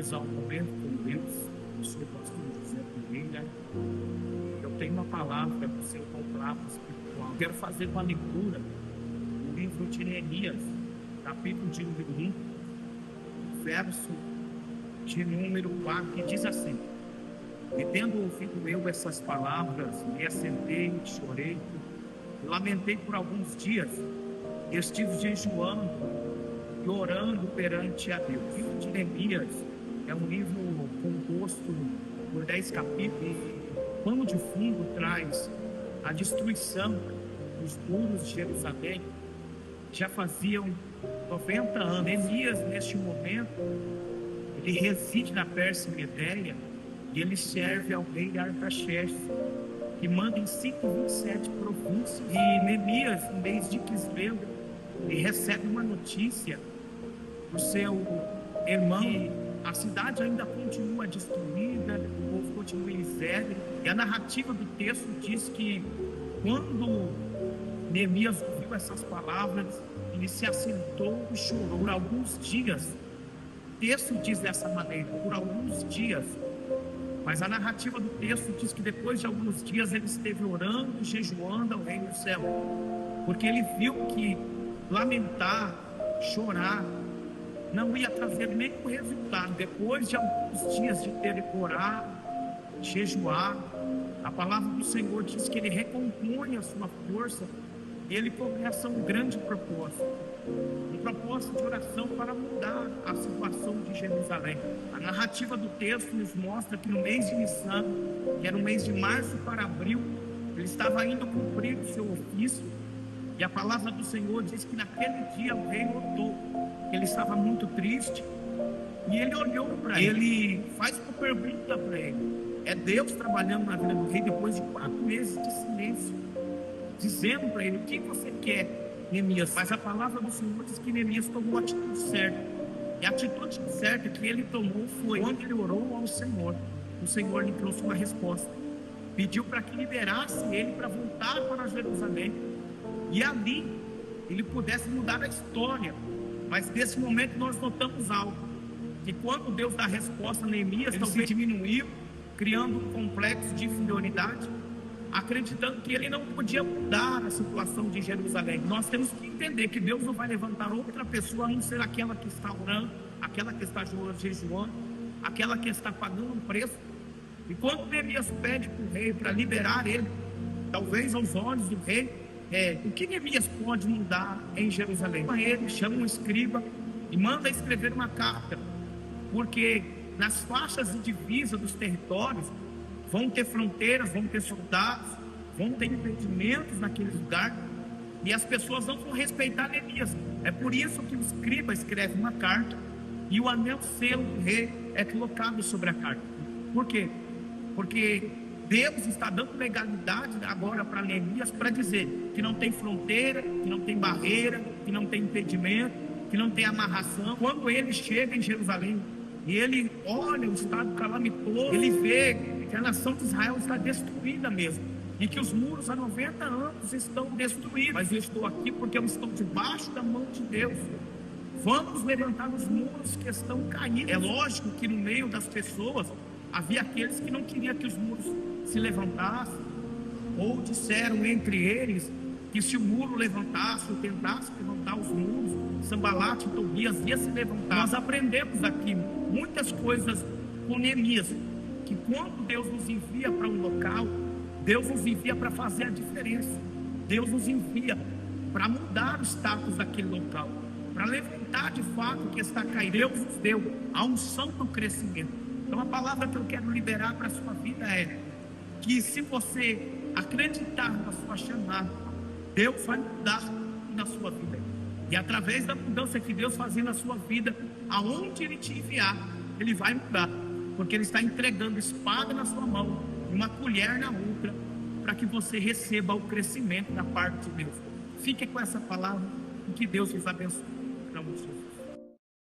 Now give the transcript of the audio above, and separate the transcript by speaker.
Speaker 1: finalizar o momento com Deus, eu sou o pastor José Pereira. Eu tenho uma palavra para o seu conclave espiritual. Eu quero fazer uma leitura do livro de Neemias, capítulo de número 1, verso de número 4, que diz assim: e tendo ouvido eu essas palavras, me assentei, chorei, lamentei por alguns dias, estive jejuando e orando perante a Deus. O livro de Neemias é um livro composto por 10 capítulos. Pano de fundo traz a destruição dos muros de Jerusalém. Já faziam 90 anos. Neemias, neste momento, ele reside na Pérsia Medeia e ele serve ao rei Artaxerxes, que manda em 127 províncias. E Neemias, no mês de Quisleu, ele recebe uma notícia do seu irmão que a cidade ainda continua destruída, o povo continua em miséria. E a narrativa do texto diz que quando Neemias ouviu essas palavras, ele se assentou e chorou por alguns dias. O texto diz dessa maneira, por alguns dias. Mas a narrativa do texto diz que depois de alguns dias ele esteve orando e jejuando ao reino do céu, porque ele viu que lamentar, chorar, não ia trazer nenhum resultado. Depois de alguns dias de ter orado, jejuar, a palavra do Senhor diz que ele recompõe a sua força e ele começa um grande propósito, um propósito de oração para mudar a situação de Jerusalém. A narrativa do texto nos mostra que no mês de Nissan, que era o mês de março para abril, ele estava indo cumprir o seu ofício, e a palavra do Senhor diz que naquele dia o rei notou que ele estava muito triste, e ele olhou para ele, faz uma pergunta para ele. É Deus trabalhando na vida do rei depois de 4 meses de silêncio, dizendo para ele: o que você quer, Neemias? Mas a palavra do Senhor diz que Neemias tomou a atitude certa, e a atitude certa que ele tomou foi quando ele orou ao Senhor. O Senhor lhe trouxe uma resposta, pediu para que liberasse ele para voltar para Jerusalém, e ali ele pudesse mudar a história. Mas nesse momento nós notamos algo, que quando Deus dá a resposta a Neemias, ele talvez diminuiu, criando um complexo de inferioridade, acreditando que ele não podia mudar a situação de Jerusalém. Nós temos que entender que Deus não vai levantar outra pessoa a não ser aquela que está orando, aquela que está jejuando, aquela que está pagando um preço. E quando Neemias pede para o rei para liberar ele, talvez aos olhos do rei, o que Neemias pode mudar em Jerusalém? Ele chama um escriba e manda escrever uma carta, porque nas faixas de divisa dos territórios vão ter fronteiras, vão ter soldados, vão ter impedimentos naquele lugar, e as pessoas não vão respeitar Neemias. É por isso que o escriba escreve uma carta e o anel selo do rei é colocado sobre a carta. Por quê? Porque Deus está dando legalidade agora para Neemias para dizer que não tem fronteira, que não tem barreira, que não tem impedimento, que não tem amarração. Quando ele chega em Jerusalém e ele olha o estado calamitoso, ele vê que a nação de Israel está destruída mesmo, e que os muros há 90 anos estão destruídos. Mas eu estou aqui porque eu estou debaixo da mão de Deus. Vamos levantar os muros que estão caídos. É lógico que no meio das pessoas havia aqueles que não queriam que os muros se levantassem, ou disseram entre eles que se o muro levantasse ou tentasse levantar os muros, Sambalate e Tobias ia se levantar. Nós aprendemos aqui muitas coisas com Neemias, que quando Deus nos envia para um local, Deus nos envia para fazer a diferença. Deus nos envia para mudar o status daquele local, para levantar de fato o que está caído. Deus nos deu a unção do crescimento. Então a palavra que eu quero liberar para a sua vida é que, se você acreditar na sua chamada, Deus vai mudar na sua vida. E através da mudança que Deus faz na sua vida, aonde Ele te enviar, Ele vai mudar. Porque Ele está entregando espada na sua mão e uma colher na outra, para que você receba o crescimento da parte de Deus. Fique com essa palavra e que Deus os abençoe.